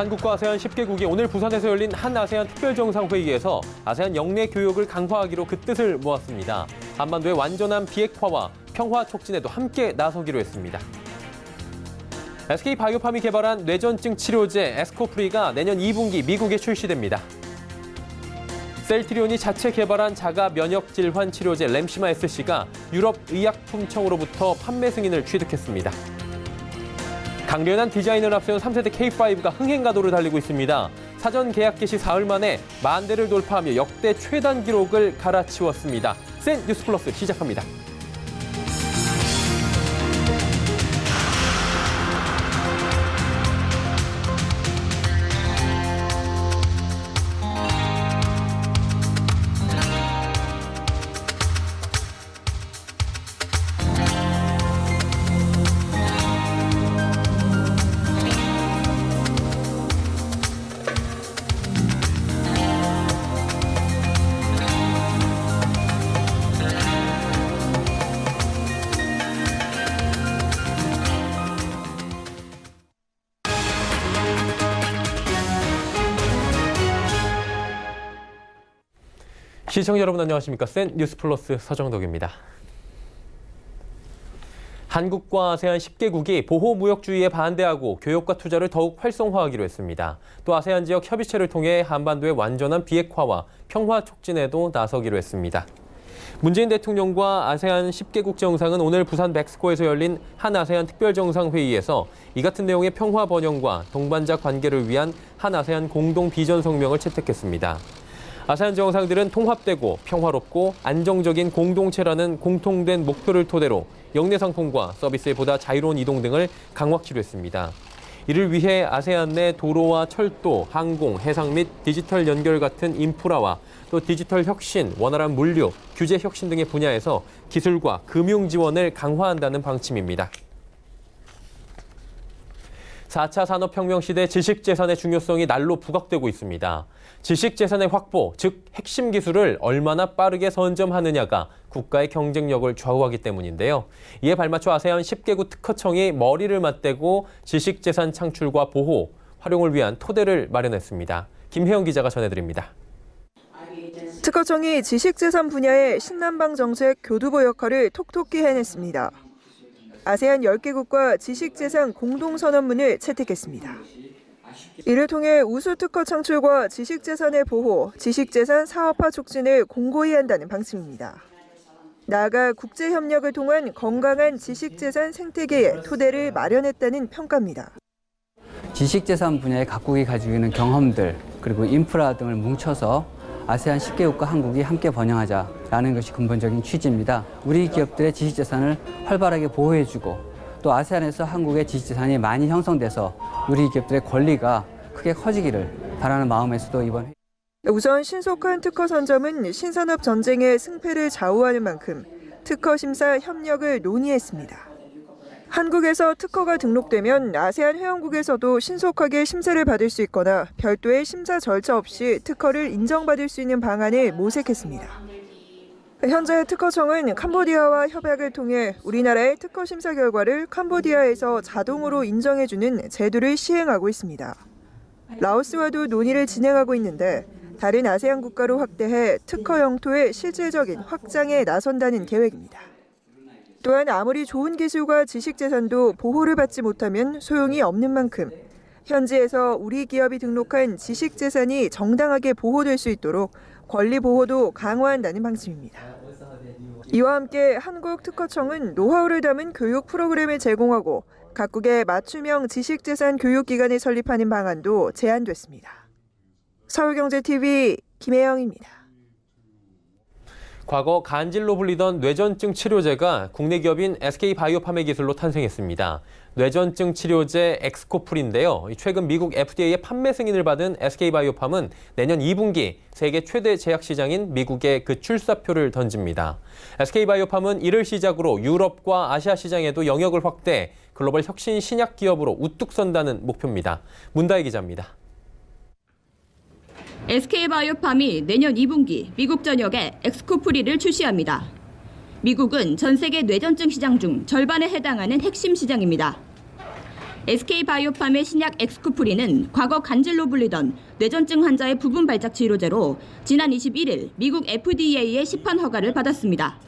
한국과 아세안 10개국이 오늘 부산에서 열린 한 아세안 특별정상회의에서 아세안 영내 교역을 강화하기로 그 뜻을 모았습니다. 한반도의 완전한 비핵화와 평화 촉진에도 함께 나서기로 했습니다. SK바이오팜이 개발한 뇌전증 치료제 에스코프리가 내년 2분기 미국에 출시됩니다. 셀트리온이 자체 개발한 자가 면역 질환 치료제 램시마 SC가 유럽의약품청으로부터 판매 승인을 취득했습니다. 강렬한 디자인을 앞세운 3세대 K5가 흥행 가도를 달리고 있습니다. 사전 계약 개시 사흘 만에 10,000대를 돌파하며 역대 최단 기록을 갈아치웠습니다. 센 뉴스 플러스 시작합니다. 시청자 여러분 안녕하십니까? 센 뉴스 플러스 서정덕입니다. 한국과 아세안 10개국이 보호무역주의에 반대하고 교역과 투자를 더욱 활성화하기로 했습니다. 또 아세안 지역 협의체를 통해 한반도의 완전한 비핵화와 평화 촉진에도 나서기로 했습니다. 문재인 대통령과 아세안 10개국 정상은 오늘 부산 멕시코에서 열린 한 아세안 특별정상회의에서 이 같은 내용의 평화 번영과 동반자 관계를 위한 한 아세안 공동 비전 성명을 채택했습니다. 아세안 정상들은 통합되고 평화롭고 안정적인 공동체라는 공통된 목표를 토대로 영내 상품과 서비스의 보다 자유로운 이동 등을 강화하기로 했습니다. 이를 위해 아세안 내 도로와 철도, 항공, 해상 및 디지털 연결 같은 인프라와 또 디지털 혁신, 원활한 물류, 규제 혁신 등의 분야에서 기술과 금융 지원을 강화한다는 방침입니다. 4차 산업혁명 시대 지식재산의 중요성이 날로 부각되고 있습니다. 지식재산의 확보, 즉 핵심 기술을 얼마나 빠르게 선점하느냐가 국가의 경쟁력을 좌우하기 때문인데요. 이에 발맞춰 아세안 10개국 특허청이 머리를 맞대고 지식재산 창출과 보호, 활용을 위한 토대를 마련했습니다. 김혜영 기자가 전해드립니다. 특허청이 지식재산 분야의 신남방 정책 교두보 역할을 톡톡히 해냈습니다. 아세안 10개국과 지식재산 공동선언문을 채택했습니다. 이를 통해 우수 특허 창출과 지식재산의 보호, 지식재산 사업화 촉진을 공고히 한다는 방침입니다. 나아가 국제협력을 통한 건강한 지식재산 생태계의 토대를 마련했다는 평가입니다. 지식재산 분야의 각국이 가지고 있는 경험들 그리고 인프라 등을 뭉쳐서 아세안 10개국과 한국이 함께 번영하자라는 것이 근본적인 취지입니다. 우리 기업들의 지식재산을 활발하게 보호해주고 또 아세안에서 한국의 지식재산이 많이 형성돼서 우리 기업들의 권리가 크게 커지기를 바라는 마음에서도 이번 우선 신속한 특허 선점은 신산업 전쟁의 승패를 좌우하는 만큼 특허 심사 협력을 논의했습니다. 한국에서 특허가 등록되면 아세안 회원국에서도 신속하게 심사를 받을 수 있거나 별도의 심사 절차 없이 특허를 인정받을 수 있는 방안을 모색했습니다. 현재 특허청은 캄보디아와 협약을 통해 우리나라의 특허 심사 결과를 캄보디아에서 자동으로 인정해주는 제도를 시행하고 있습니다. 라오스와도 논의를 진행하고 있는데 다른 아세안 국가로 확대해 특허 영토의 실질적인 확장에 나선다는 계획입니다. 또한 아무리 좋은 기술과 지식재산도 보호를 받지 못하면 소용이 없는 만큼 현지에서 우리 기업이 등록한 지식재산이 정당하게 보호될 수 있도록 권리 보호도 강화한다는 방침입니다. 이와 함께 한국특허청은 노하우를 담은 교육 프로그램을 제공하고 각국의 맞춤형 지식재산 교육기관을 설립하는 방안도 제안됐습니다. 서울경제TV 김혜영입니다. 과거 간질로 불리던 뇌전증 치료제가 국내 기업인 SK바이오팜의 기술로 탄생했습니다. 뇌전증 치료제 엑스코풀인데요. 최근 미국 FDA의 판매 승인을 받은 SK바이오팜은 내년 2분기 세계 최대 제약 시장인 미국에 그 출사표를 던집니다. SK바이오팜은 이를 시작으로 유럽과 아시아 시장에도 영역을 확대, 글로벌 혁신 신약 기업으로 우뚝 선다는 목표입니다. 문다희 기자입니다. SK바이오팜이 내년 2분기 미국 전역에 엑스코프리를 출시합니다. 미국은 전 세계 뇌전증 시장 중 절반에 해당하는 핵심 시장입니다. SK바이오팜의 신약 엑스코프리는 과거 간질로 불리던 뇌전증 환자의 부분 발작 치료제로 지난 21일 미국 FDA의 시판 허가를 받았습니다.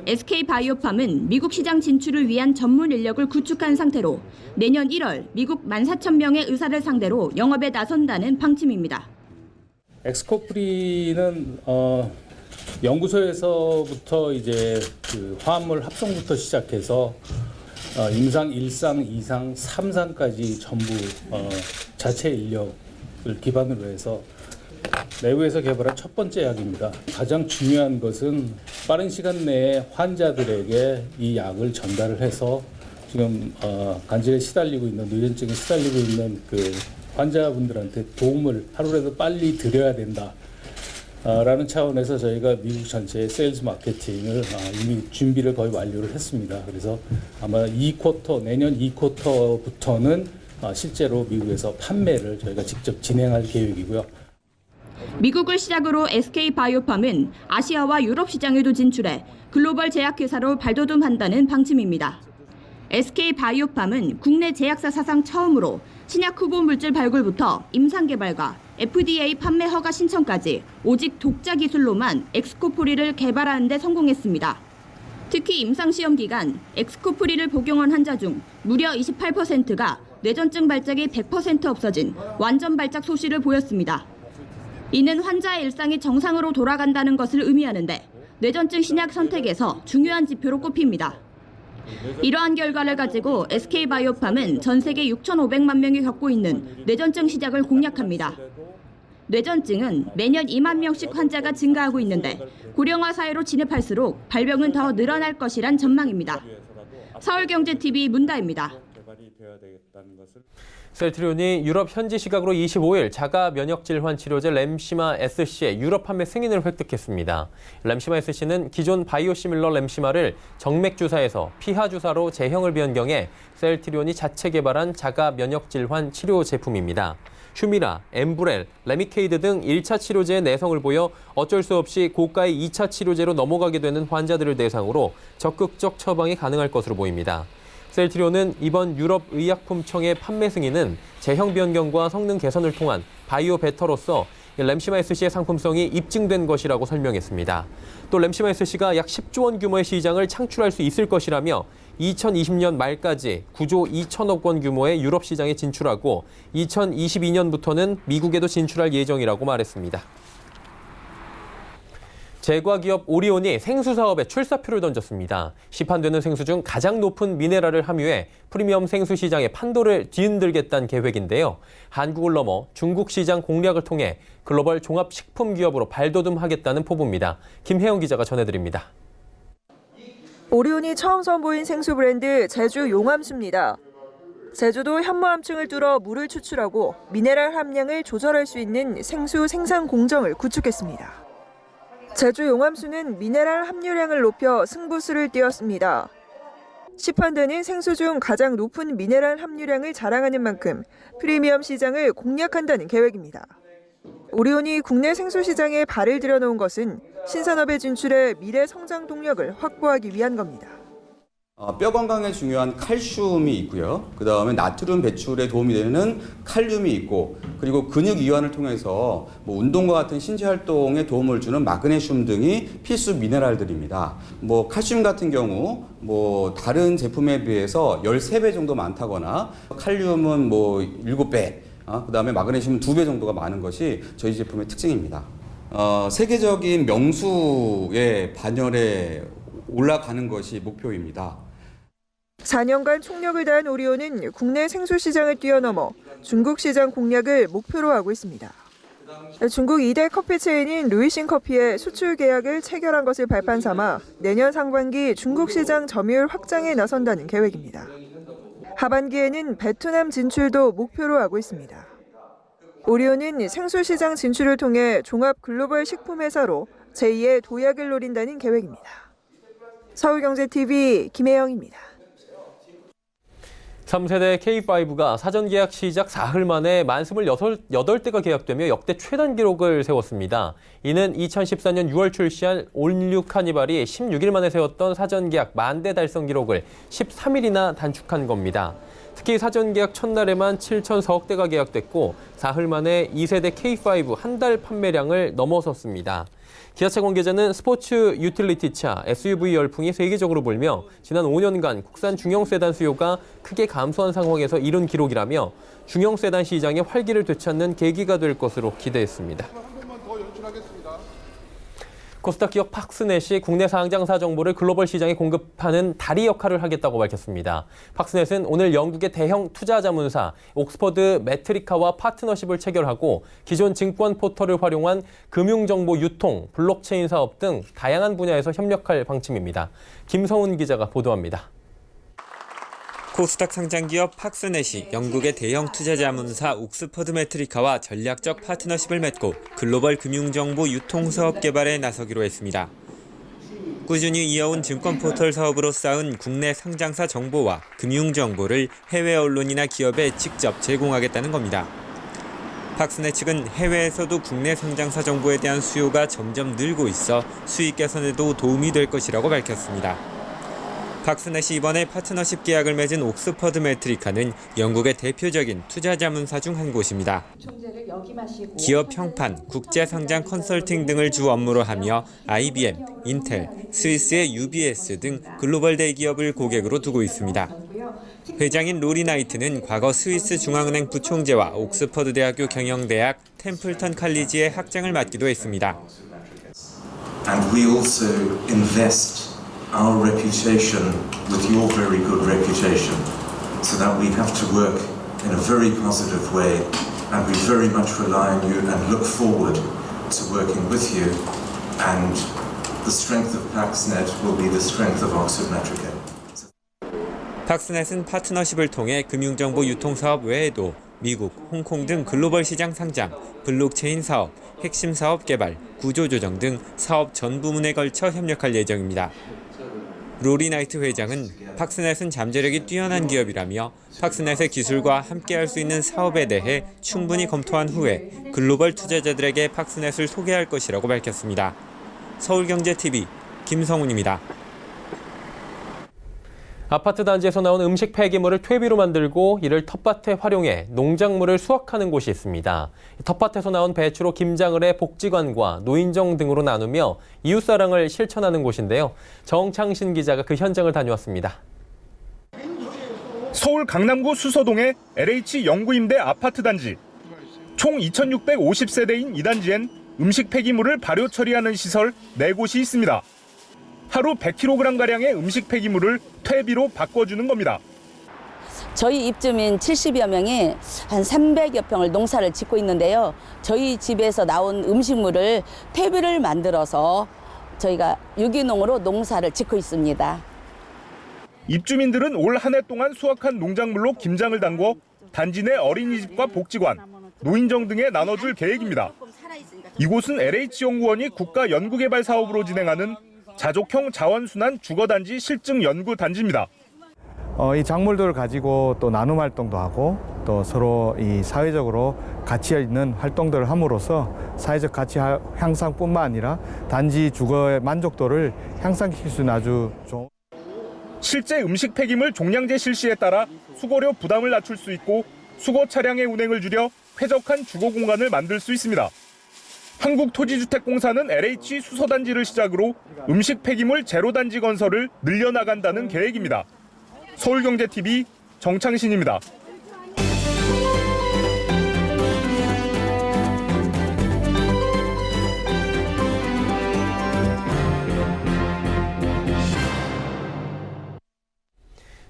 SK바이오팜은 미국 시장 진출을 위한 전문 인력을 구축한 상태로 내년 1월 미국 14,000명의 의사를 상대로 영업에 나선다는 방침입니다. 엑스코프리는 연구소에서부터 이제 그 화합물 합성부터 시작해서 임상 1상, 2상, 3상까지 전부 자체 인력을 기반으로 해서 내부에서 개발한 첫 번째 약입니다. 가장 중요한 것은 빠른 시간 내에 환자들에게 이 약을 전달을 해서 지금 간질에 시달리고 있는 뇌전증에 시달리고 있는 그 환자분들한테 도움을 하루라도 빨리 드려야 된다. 라는 차원에서 저희가 미국 전체의 세일즈 마케팅을 이미 준비를 거의 완료를 했습니다. 그래서 아마 내년 2쿼터부터는 실제로 미국에서 판매를 저희가 직접 진행할 계획이고요. 미국을 시작으로 SK바이오팜은 아시아와 유럽 시장에도 진출해 글로벌 제약회사로 발돋움한다는 방침입니다. SK바이오팜은 국내 제약사 사상 처음으로 신약 후보 물질 발굴부터 임상 개발과 FDA 판매 허가 신청까지 오직 독자 기술로만 엑스코프리를 개발하는 데 성공했습니다. 특히 임상 시험 기간 엑스코프리를 복용한 환자 중 무려 28%가 뇌전증 발작이 100% 없어진 완전 발작 소실을 보였습니다. 이는 환자의 일상이 정상으로 돌아간다는 것을 의미하는데 뇌전증 신약 선택에서 중요한 지표로 꼽힙니다. 이러한 결과를 가지고 SK바이오팜은 전 세계 6,500만 명이 겪고 있는 뇌전증 시작을 공략합니다. 뇌전증은 매년 2만 명씩 환자가 증가하고 있는데 고령화 사회로 진입할수록 발병은 더 늘어날 것이란 전망입니다. 서울경제TV 문다입니다. 셀트리온이 유럽 현지 시각으로 25일 자가 면역 질환 치료제 램시마 SC의 유럽 판매 승인을 획득했습니다. 램시마 SC는 기존 바이오시밀러 램시마를 정맥 주사에서 피하 주사로 제형을 변경해 셀트리온이 자체 개발한 자가 면역 질환 치료 제품입니다. 슈미라, 엠브렐, 레미케이드 등 1차 치료제의 내성을 보여 어쩔 수 없이 고가의 2차 치료제로 넘어가게 되는 환자들을 대상으로 적극적 처방이 가능할 것으로 보입니다. 셀트리온은 이번 유럽의약품청의 판매 승인은 제형 변경과 성능 개선을 통한 바이오 베터로서 램시마 SC의 상품성이 입증된 것이라고 설명했습니다. 또 램시마 SC가 약 10조 원 규모의 시장을 창출할 수 있을 것이라며 2020년 말까지 9조 2천억 원 규모의 유럽 시장에 진출하고 2022년부터는 미국에도 진출할 예정이라고 말했습니다. 제과기업 오리온이 생수 사업에 출사표를 던졌습니다. 시판되는 생수 중 가장 높은 미네랄을 함유해 프리미엄 생수 시장의 판도를 뒤흔들겠다는 계획인데요. 한국을 넘어 중국 시장 공략을 통해 글로벌 종합식품 기업으로 발돋움하겠다는 포부입니다. 김혜영 기자가 전해드립니다. 오리온이 처음 선보인 생수 브랜드 제주 용암수입니다. 제주도 현무암층을 뚫어 물을 추출하고 미네랄 함량을 조절할 수 있는 생수 생산 공정을 구축했습니다. 제주 용암수는 미네랄 함유량을 높여 승부수를 띄웠습니다. 시판되는 생수 중 가장 높은 미네랄 함유량을 자랑하는 만큼 프리미엄 시장을 공략한다는 계획입니다. 오리온이 국내 생수 시장에 발을 들여놓은 것은 신산업의 진출에 미래 성장 동력을 확보하기 위한 겁니다. 뼈 건강에 중요한 칼슘이 있고요. 그 다음에 나트륨 배출에 도움이 되는 칼륨이 있고, 그리고 근육 이완을 통해서 운동과 같은 신체 활동에 도움을 주는 마그네슘 등이 필수 미네랄들입니다. 칼슘 같은 경우 다른 제품에 비해서 13배 정도 많다거나, 칼륨은 7배, 그 다음에 마그네슘은 2배 정도가 많은 것이 저희 제품의 특징입니다. 세계적인 명수의 반열에 올라가는 것이 목표입니다. 4년간 총력을 다한 오리온은 국내 생수 시장을 뛰어넘어 중국 시장 공략을 목표로 하고 있습니다. 중국 2대 커피 체인인 루이싱 커피에 수출 계약을 체결한 것을 발판 삼아 내년 상반기 중국 시장 점유율 확장에 나선다는 계획입니다. 하반기에는 베트남 진출도 목표로 하고 있습니다. 오리온은 생수 시장 진출을 통해 종합 글로벌 식품 회사로 제2의 도약을 노린다는 계획입니다. 서울경제TV 김혜영입니다. 3세대 K5가 사전 계약 시작 사흘 만에 만 28대가 계약되며 역대 최단 기록을 세웠습니다. 이는 2014년 6월 출시한 올뉴 카니발이 16일 만에 세웠던 사전 계약 10,000대 달성 기록을 13일이나 단축한 겁니다. 특히 사전 계약 첫날에만 7,400 대가 계약됐고 사흘 만에 2세대 K5 한 달 판매량을 넘어섰습니다. 기아차 관계자는 스포츠 유틸리티차, SUV 열풍이 세계적으로 불며 지난 5년간 국산 중형 세단 수요가 크게 감소한 상황에서 이룬 기록이라며 중형 세단 시장의 활기를 되찾는 계기가 될 것으로 기대했습니다. 코스닥 기업 팍스넷이 국내 상장사 정보를 글로벌 시장에 공급하는 다리 역할을 하겠다고 밝혔습니다. 팍스넷은 오늘 영국의 대형 투자 자문사 옥스퍼드 매트리카와 파트너십을 체결하고 기존 증권 포털을 활용한 금융정보 유통, 블록체인 사업 등 다양한 분야에서 협력할 방침입니다. 김성훈 기자가 보도합니다. 코스닥 상장기업 팍스넷이 영국의 대형 투자 자문사 옥스퍼드 매트리카와 전략적 파트너십을 맺고 글로벌 금융정보 유통 사업 개발에 나서기로 했습니다. 꾸준히 이어온 증권 포털 사업으로 쌓은 국내 상장사 정보와 금융정보를 해외 언론이나 기업에 직접 제공하겠다는 겁니다. 팍스넷 측은 해외에서도 국내 상장사 정보에 대한 수요가 점점 늘고 있어 수익 개선에도 도움이 될 것이라고 밝혔습니다. 팍스넷이 이번에 파트너십 계약을 맺은 옥스퍼드 매트리카는 영국의 대표적인 투자 자문사 중 한 곳입니다. 기업 평판, 국제 상장 컨설팅 등을 주 업무로 하며 IBM, 인텔, 스위스의 UBS 등 글로벌 대기업을 고객으로 두고 있습니다. 회장인 로리 나이트는 과거 스위스 중앙은행 부총재와 옥스퍼드 대학교 경영대학 템플턴 칼리지의 학장을 맡기도 했습니다. And we also invest our reputation with your very good reputation, so that we have to work in a very positive way, and we very much rely on you and look forward to working with you, and the strength of Paxnet will be the strength of Oxford Metrica. 팍스넷은 파트너십을 통해 금융정보 유통 사업 외에도 미국, 홍콩 등 글로벌 시장 상장, 블록체인 사업, 핵심 사업 개발, 구조조정 등 사업 전 부문에 걸쳐 협력할 예정입니다. 로리 나이트 회장은 팍스넷은 잠재력이 뛰어난 기업이라며 팍스넷의 기술과 함께할 수 있는 사업에 대해 충분히 검토한 후에 글로벌 투자자들에게 팍스넷을 소개할 것이라고 밝혔습니다. 서울경제TV 김성훈입니다. 아파트 단지에서 나온 음식 폐기물을 퇴비로 만들고 이를 텃밭에 활용해 농작물을 수확하는 곳이 있습니다. 텃밭에서 나온 배추로 김장을 해 복지관과 노인정 등으로 나누며 이웃사랑을 실천하는 곳인데요. 정창신 기자가 그 현장을 다녀왔습니다. 서울 강남구 수서동의 LH 영구임대 아파트 단지. 총 2,650세대인 이 단지엔 음식 폐기물을 발효 처리하는 시설 4곳이 있습니다. 하루 100kg가량의 음식 폐기물을 퇴비로 바꿔주는 겁니다. 저희 입주민 70여 명이 한 300여 평을 농사를 짓고 있는데요. 저희 집에서 나온 음식물을 퇴비를 만들어서 저희가 유기농으로 농사를 짓고 있습니다. 입주민들은 올 한 해 동안 수확한 농작물로 김장을 담궈 단지 내 어린이집과 복지관, 노인정 등에 나눠줄 계획입니다. 이곳은 LH연구원이 국가연구개발 사업으로 진행하는 자족형 자원순환 주거단지 실증 연구 단지입니다. 이 작물들을 가지고 또 나눔 활동도 하고 또 서로 이 사회적으로 가치 있는 활동들을 함으로써 사회적 가치 향상뿐만 아니라 단지 주거의 만족도를 향상시킬 수 있는 아주 좋은. 실제 음식 폐기물 종량제 실시에 따라 수거료 부담을 낮출 수 있고 수거 차량의 운행을 줄여 쾌적한 주거 공간을 만들 수 있습니다. 한국토지주택공사는 LH 수서단지를 시작으로 음식 폐기물 제로단지 건설을 늘려나간다는 계획입니다. 서울경제TV 정창신입니다.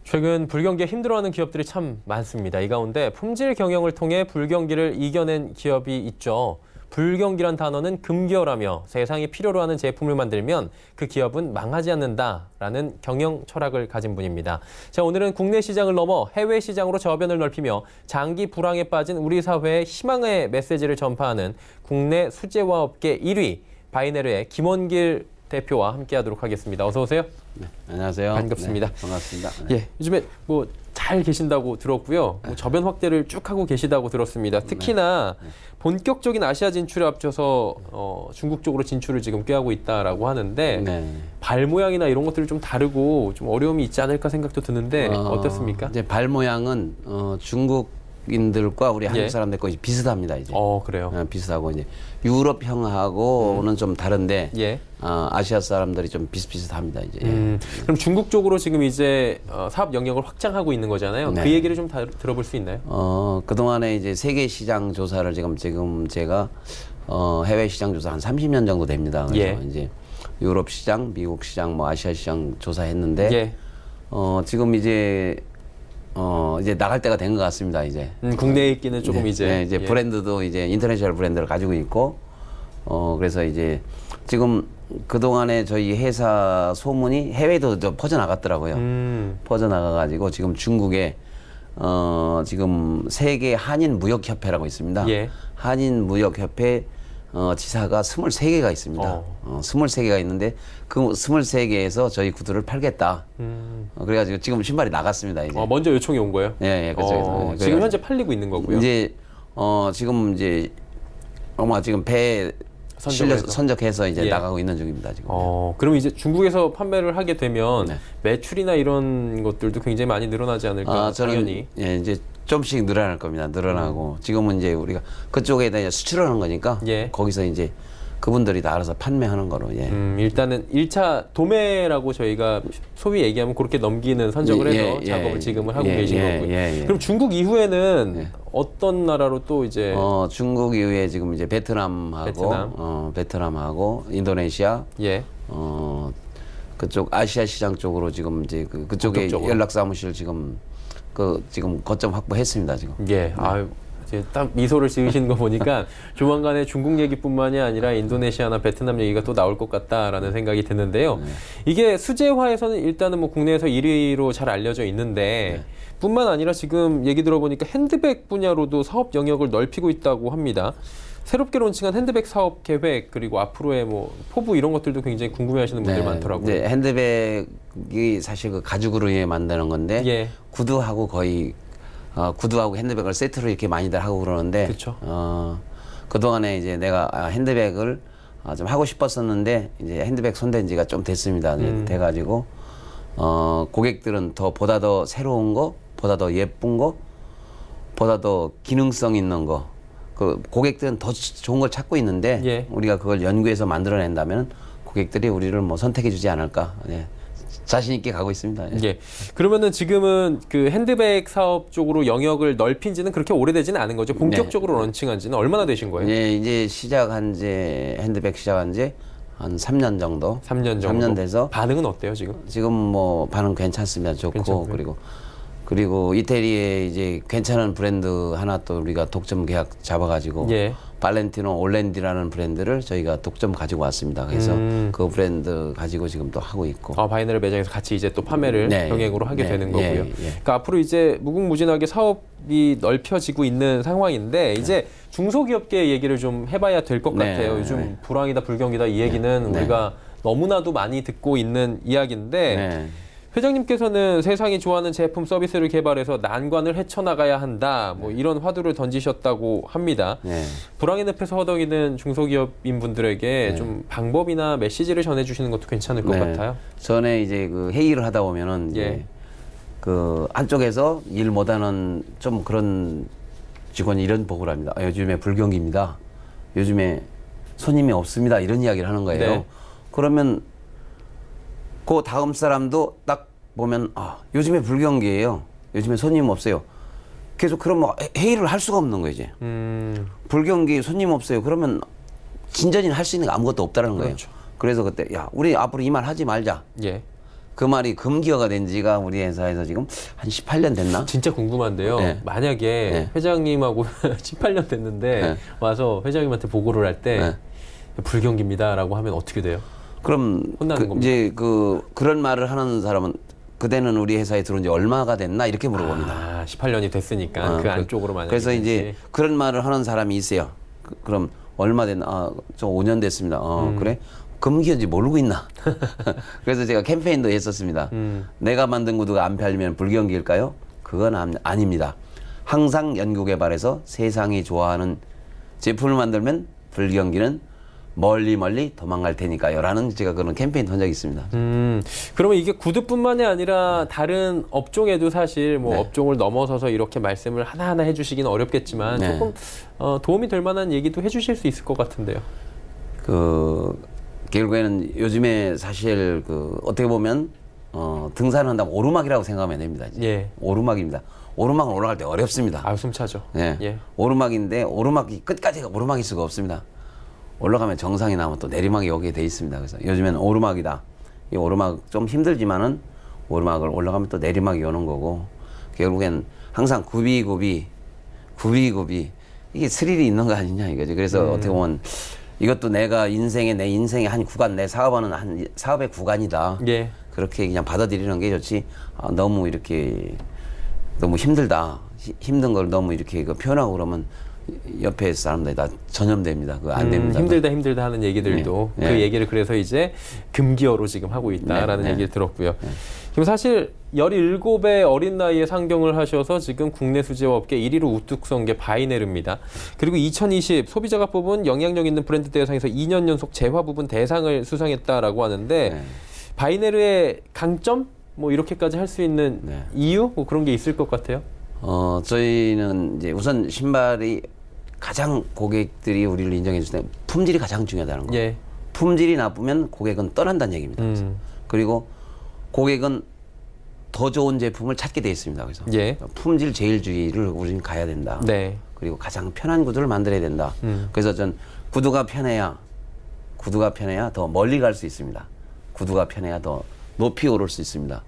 최근 불경기에 힘들어하는 기업들이 참 많습니다. 이 가운데 품질 경영을 통해 불경기를 이겨낸 기업이 있죠. 불경기란 단어는 금기어라며 세상이 필요로 하는 제품을 만들면 그 기업은 망하지 않는다라는 경영 철학을 가진 분입니다. 자, 오늘은 국내 시장을 넘어 해외 시장으로 저변을 넓히며 장기 불황에 빠진 우리 사회에 희망의 메시지를 전파하는 국내 수제화 업계 1위 바이네르의 김원길 대표와 함께하도록 하겠습니다. 어서 오세요. 네, 안녕하세요. 반갑습니다. 네, 반갑습니다. 네. 예, 요즘에 뭐 잘 잘 계신다고 들었고요. 뭐 저변 확대를 쭉 하고 계시다고 들었습니다. 특히나 본격적인 아시아 진출에 앞서서 중국 쪽으로 진출을 지금 꾀하고 있다라고 하는데 발 모양이나 이런 것들을 좀 다르고 좀 어려움이 있지 않을까 생각도 드는데 어떻습니까? 이제 발 모양은 중국인들과 우리 한국 사람들 거의 비슷합니다. 이제. 그래요. 비슷하고 이제 유럽형하고는 좀 다른데 아시아 사람들이 좀 비슷비슷합니다. 이제. 그럼 중국 쪽으로 지금 이제 사업 영역을 확장하고 있는 거잖아요. 그 얘기를 좀 들어볼 수 있나요? 그 동안에 이제 세계 시장 조사를 지금 제가 해외 시장 조사 한 30년 정도 됩니다. 그래서 이제 유럽 시장, 미국 시장, 뭐 아시아 시장 조사했는데 지금 이제 나갈 때가 된 것 같습니다. 이제 국내에 있기는 조금 이제 브랜드도 이제 인터내셔널 브랜드를 가지고 있고 그래서 이제 지금 그 동안에 저희 회사 소문이 해외도 퍼져 나갔더라고요. 퍼져 나가가지고 지금 중국에 지금 세계 한인 무역 협회라고 있습니다. 한인 무역 협회 지사가 23개가 있습니다. 23개가 있는데 그 23개에서 저희 구두를 팔겠다. 그래가지고 지금 신발이 나갔습니다. 이제. 먼저 요청이 온 거예요? 예, 그렇죠. 지금 현재 팔리고 있는 거고요. 이제 지금 이제 아마 지금 배 선적해서 이제 나가고 있는 중입니다. 지금. 그럼 이제 중국에서 판매를 하게 되면 매출이나 이런 것들도 굉장히 많이 늘어나지 않을까? 당연히. 이제 좀씩 늘어날 겁니다. 늘어나고 지금은 이제 우리가 그쪽에다 이제 수출하는 거니까 거기서 이제 그분들이 다 알아서 판매하는 거로. 일단은 1차 도매라고 저희가 소위 얘기하면 그렇게 넘기는 선적을 해서 작업을 지금은 하고 계신 거고요. 그럼 중국 이후에는 어떤 나라로 또 이제 중국 이후에 지금 이제 베트남하고 인도네시아 그쪽 아시아 시장 쪽으로 지금 이제 그쪽에 연락 사무실 지금 지금 거점 확보했습니다. 지금. 아유. 이제 딱 미소를 지으시는 거 보니까 조만간에 중국 얘기뿐만이 아니라 인도네시아나 베트남 얘기가 또 나올 것 같다라는 생각이 드는데요. 이게 수제화에서는 일단은 뭐 국내에서 1위로 잘 알려져 있는데 뿐만 아니라 지금 얘기 들어보니까 핸드백 분야로도 사업 영역을 넓히고 있다고 합니다. 새롭게 론칭한 핸드백 사업 계획 그리고 앞으로의 뭐 포부 이런 것들도 굉장히 궁금해하시는 분들 많더라고요. 핸드백이 사실 그 가죽으로 만드는 건데 구두하고 거의 구두하고 핸드백을 세트로 이렇게 많이들 하고 그러는데 그동안에 이제 내가 핸드백을 좀 하고 싶었었는데 이제 핸드백 손댄 지가 좀 됐습니다. 돼가지고 고객들은 보다 더 새로운 거, 보다 더 예쁜 거, 보다 더 기능성 있는 거 그 고객들은 더 좋은 걸 찾고 있는데 우리가 그걸 연구해서 만들어낸다면 고객들이 우리를 뭐 선택해주지 않을까. 자신 있게 가고 있습니다. 그러면은 지금은 그 핸드백 사업 쪽으로 영역을 넓힌 지는 그렇게 오래되지는 않은 거죠? 본격적으로 런칭한 지는 얼마나 되신 거예요? 이제 핸드백 시작한 지 한 3년 정도. 3년 돼서. 반응은 어때요, 지금? 지금 뭐 반응 괜찮습니다. 좋고. 괜찮고요. 그리고 이태리에 이제 괜찮은 브랜드 하나 또 우리가 독점 계약 잡아가지고 발렌티노 올랜디라는 브랜드를 저희가 독점 가지고 왔습니다. 그래서 그 브랜드 가지고 지금 또 하고 있고. 바이너르 매장에서 같이 이제 또 판매를 병행으로 하게 되는 거고요. 그러니까 앞으로 이제 무궁무진하게 사업이 넓혀지고 있는 상황인데 이제 중소기업계 얘기를 좀 해봐야 될 것 같아요. 요즘 불황이다 불경기다 이 얘기는 우리가 너무나도 많이 듣고 있는 이야기인데 회장님께서는 세상이 좋아하는 제품 서비스를 개발해서 난관을 헤쳐나가야 한다. 뭐 이런 화두를 던지셨다고 합니다. 불황의 늪에서 허덕이는 중소기업인 분들에게 좀 방법이나 메시지를 전해주시는 것도 괜찮을 것 같아요. 전에 이제 그 회의를 하다 보면은 그 한쪽에서 일 못하는 좀 그런 직원이 이런 보고를 합니다. 요즘에 불경기입니다. 요즘에 손님이 없습니다. 이런 이야기를 하는 거예요. 그러면 그 다음 사람도 딱 보면 요즘에 불경기예요. 요즘에 손님 없어요. 계속 그러면 회의를 할 수가 없는 거예요. 이제. 불경기 손님 없어요. 그러면 진전이 할 수 있는 게 아무것도 없다는 거예요. 그래서 그때 우리 앞으로 이 말 하지 말자. 그 말이 금기어가 된 지가 우리 회사에서 지금 한 18년 됐나? 진짜 궁금한데요. 만약에 회장님하고 18년 됐는데 와서 회장님한테 보고를 할 때 불경기입니다라고 하면 어떻게 돼요? 그럼 혼나는 겁니다. 이제 그런 말을 하는 사람은 그대는 우리 회사에 들어온 지 얼마가 됐나 이렇게 물어봅니다. 18년이 됐으니까 그 안쪽으로 만약에. 그래서 이제 그런 말을 하는 사람이 있어요. 그럼 얼마 됐나? 저 5년 됐습니다. 그래? 금기어인지 모르고 있나? 그래서 제가 캠페인도 했었습니다. 내가 만든 구두가 안 팔리면 불경기일까요? 그건 아닙니다. 항상 연구개발해서 세상이 좋아하는 제품을 만들면 불경기는 멀리 도망갈 테니까요. 라는 제가 그런 캠페인 한 적이 있습니다. 그러면 이게 구두뿐만이 아니라 다른 업종에도 사실 뭐 네. 업종을 넘어서서 이렇게 말씀을 하나하나 해주시기는 어렵겠지만 네. 조금 도움이 될 만한 얘기도 해주실 수 있을 것 같은데요. 결국에는 요즘에 사실 어떻게 보면 등산한다면 오르막이라고 생각하면 됩니다. 이제. 예. 오르막입니다. 오르막은 올라갈 때 어렵습니다. 아, 숨차죠. 예. 예. 오르막인데 오르막이 끝까지가 오르막일 수가 없습니다. 올라가면 정상이 나오면 또 내리막이 오게 돼 있습니다. 그래서 요즘에는 오르막이다. 이 오르막 좀 힘들지만은 오르막을 올라가면 또 내리막이 오는 거고 결국엔 항상 굽이 이게 스릴이 있는 거 아니냐 이거죠. 그래서 어떻게 보면 이것도 내 인생의 한 구간, 내 사업하는 한 사업의 구간이다. 예. 그렇게 그냥 받아들이는 게 좋지. 너무 힘들다. 힘든 걸 너무 이렇게 표현하고 그러면 옆에 사람들이 다 전염됩니다. 그거 안 됩니다. 힘들다 하는 얘기들도 네. 그 네. 얘기를 그래서 이제 금기어로 지금 하고 있다라는 네. 네. 얘기를 들었고요. 지금 사실 17의 어린 나이에 상경을 하셔서 지금 국내 수제화 업계 1위로 우뚝 선 게 바이네르입니다. 그리고 2020 소비자가 뽑은 영향력 있는 브랜드 대상에서 2년 연속 재화 부분 대상을 수상했다라고 하는데 네. 바이네르의 강점? 뭐 이렇게까지 할 수 있는 네. 이유? 뭐 그런 게 있을 것 같아요. 저희는 이제 우선 신발이 가장 고객들이 우리를 인정해 줄 때 품질이 가장 중요하다는 거. 예. 품질이 나쁘면 고객은 떠난다는 얘기입니다. 그리고 고객은 더 좋은 제품을 찾게 돼 있습니다. 그래서 예. 품질 제일주의를 우리는 가야 된다. 네. 그리고 가장 편한 구두를 만들어야 된다. 그래서 전 구두가 편해야 더 멀리 갈 수 있습니다. 구두가 편해야 더 높이 오를 수 있습니다.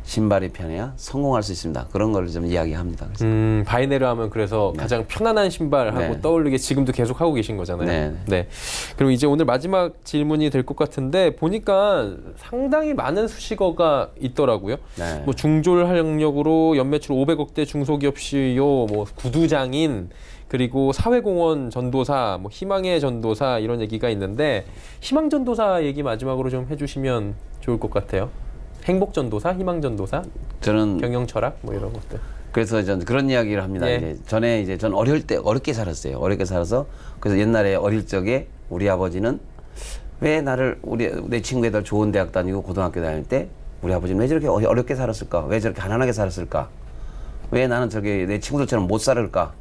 신발이 편해야 성공할 수 있습니다. 그런 걸 좀 이야기합니다. 그래서. 바이네르 하면 그래서 네. 가장 편안한 신발하고 네. 떠올리게 지금도 계속 하고 계신 거잖아요. 네. 네. 그리고 이제 오늘 마지막 질문이 될 것 같은데 보니까 상당히 많은 수식어가 있더라고요. 네. 뭐 중졸 학력으로 연매출 500억대 중소기업 CEO, 뭐 구두장인, 그리고 사회공헌 전도사, 뭐 희망의 전도사 이런 얘기가 있는데 희망 전도사 얘기 마지막으로 좀 해주시면 좋을 것 같아요. 행복 전도사, 희망 전도사, 저는 경영 철학 뭐 이런 것들. 그래서 전 그런 이야기를 합니다. 예. 전 어릴 때 어렵게 살았어요. 어렵게 살아서 그래서 옛날에 어릴 적에 우리 아버지는 왜 나를 내 친구애들 좋은 대학 다니고 고등학교 다닐 때 우리 아버지는 왜 저렇게 어렵게 살았을까? 왜 저렇게 가난하게 살았을까? 왜 나는 저렇게 내 친구들처럼 못 살을까?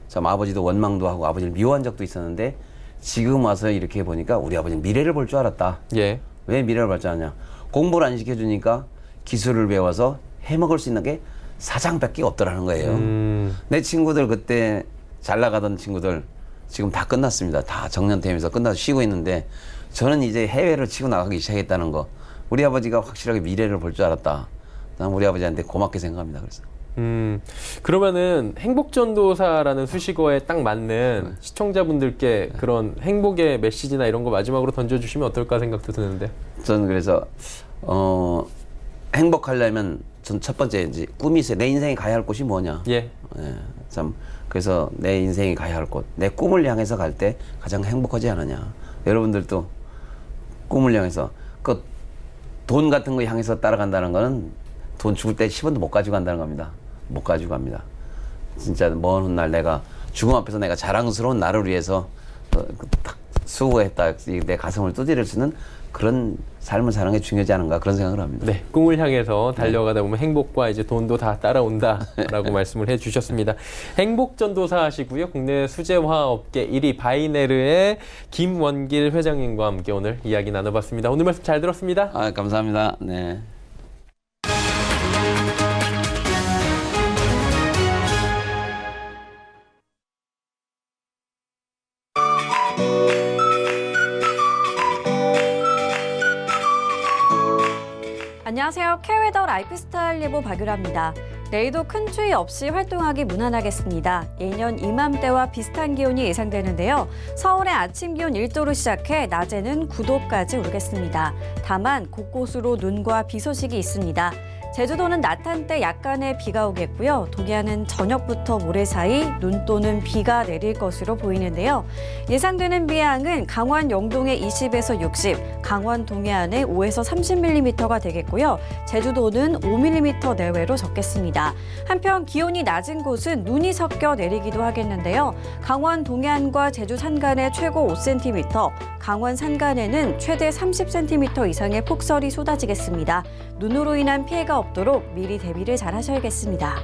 참 아버지도 원망도 하고 아버지를 미워한 적도 있었는데 지금 와서 이렇게 보니까 우리 아버지는 미래를 볼 줄 알았다. 예. 왜 미래를 볼 줄 아냐? 공부를 안 시켜주니까 기술을 배워서 해먹을 수 있는 게 사장밖에 없더라는 거예요. 내 친구들 그때 잘 나가던 친구들 지금 다 끝났습니다. 다 정년퇴임해서 끝나서 쉬고 있는데 저는 이제 해외를 치고 나가기 시작했다는 거. 우리 아버지가 확실하게 미래를 볼 줄 알았다. 난 우리 아버지한테 고맙게 생각합니다. 그래서. 그러면은 행복전도사라는 수식어에 딱 맞는 시청자분들께 그런 행복의 메시지나 이런 거 마지막으로 던져주시면 어떨까 생각도 드는데. 저는 그래서 행복하려면 전 첫 번째 이제 꿈이 있어요. 내 인생에 가야 할 곳이 뭐냐. 예. 참 그래서 내 인생에 가야 할 곳, 내 꿈을 향해서 갈 때 가장 행복하지 않느냐. 여러분들도 꿈을 향해서 그 돈 같은 거 향해서 따라간다는 거는 돈 죽을 때 10원도 못 가지고 간다는 겁니다. 못 가지고 갑니다. 진짜 먼 훗날 내가 죽음 앞에서 내가 자랑스러운 나를 위해서 딱 수고했다. 내 가슴을 두드릴 수 있는 그런 삶을 사는 게 중요하지 않은가 그런 생각을 합니다. 네, 꿈을 향해서 달려가다 보면 행복과 이제 돈도 다 따라온다라고 말씀을 해주셨습니다. 행복전도사 하시고요. 국내 수제화 업계 1위 바이네르의 김원길 회장님과 함께 오늘 이야기 나눠봤습니다. 오늘 말씀 잘 들었습니다. 감사합니다. 네. 안녕하세요. K웨더 라이프스타일 예보 박유라입니다. 내일도 큰 추위 없이 활동하기 무난하겠습니다. 예년 이맘때와 비슷한 기온이 예상되는데요. 서울의 아침 기온 1도로 시작해 낮에는 9도까지 오르겠습니다. 다만 곳곳으로 눈과 비 소식이 있습니다. 제주도는 낮 한때 약간의 비가 오겠고요. 동해안은 저녁부터 모레 사이 눈 또는 비가 내릴 것으로 보이는데요. 예상되는 비양은 강원 영동에 20에서 60, 강원 동해안에 5에서 30mm가 되겠고요. 제주도는 5mm 내외로 적겠습니다. 한편 기온이 낮은 곳은 눈이 섞여 내리기도 하겠는데요. 강원 동해안과 제주 산간에 최고 5cm, 강원 산간에는 최대 30cm 이상의 폭설이 쏟아지겠습니다. 눈으로 인한 피해가 없도록 미리 대비를 잘 하셔야겠습니다.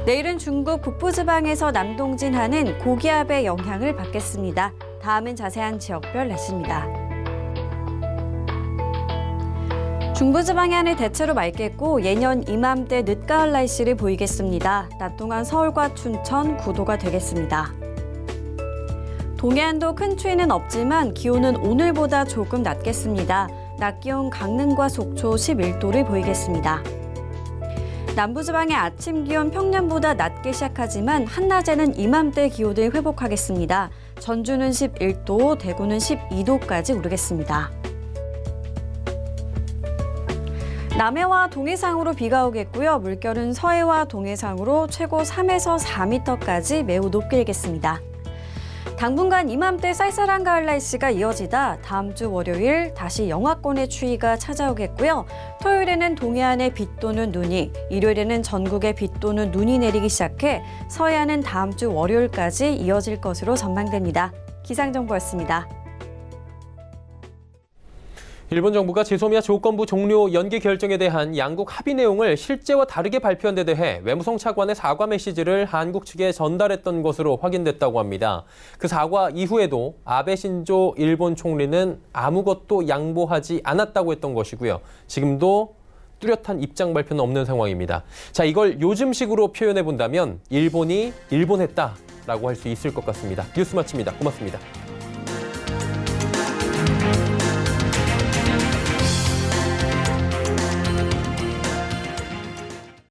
내일은 중국 북부지방에서 남동진하는 고기압의 영향을 받겠습니다. 다음은 자세한 지역별 날씨입니다. 중부지방의 하늘 대체로 맑겠고 예년 이맘때 늦가을 날씨를 보이겠습니다. 낮 동안 서울과 춘천 9도가 되겠습니다. 동해안도 큰 추위는 없지만 기온은 오늘보다 조금 낮겠습니다. 낮 기온 강릉과 속초 11도를 보이겠습니다. 남부지방의 아침 기온 평년보다 낮게 시작하지만 한낮에는 이맘때 기온을 회복하겠습니다. 전주는 11도, 대구는 12도까지 오르겠습니다. 남해와 동해상으로 비가 오겠고요. 물결은 서해와 동해상으로 최고 3에서 4m까지 매우 높게 일겠습니다. 당분간 이맘때 쌀쌀한 가을 날씨가 이어지다 다음 주 월요일 다시 영하권의 추위가 찾아오겠고요. 토요일에는 동해안에 비 또는 눈이, 일요일에는 전국에 비 또는 눈이 내리기 시작해 서해안은 다음 주 월요일까지 이어질 것으로 전망됩니다. 기상정보였습니다. 일본 정부가 지소미아 조건부 종료 연기 결정에 대한 양국 합의 내용을 실제와 다르게 발표한 데 대해 외무성 차관의 사과 메시지를 한국 측에 전달했던 것으로 확인됐다고 합니다. 그 사과 이후에도 아베 신조 일본 총리는 아무것도 양보하지 않았다고 했던 것이고요. 지금도 뚜렷한 입장 발표는 없는 상황입니다. 자, 이걸 요즘식으로 표현해 본다면 일본이 일본했다라고 할 수 있을 것 같습니다. 뉴스 마칩니다. 고맙습니다.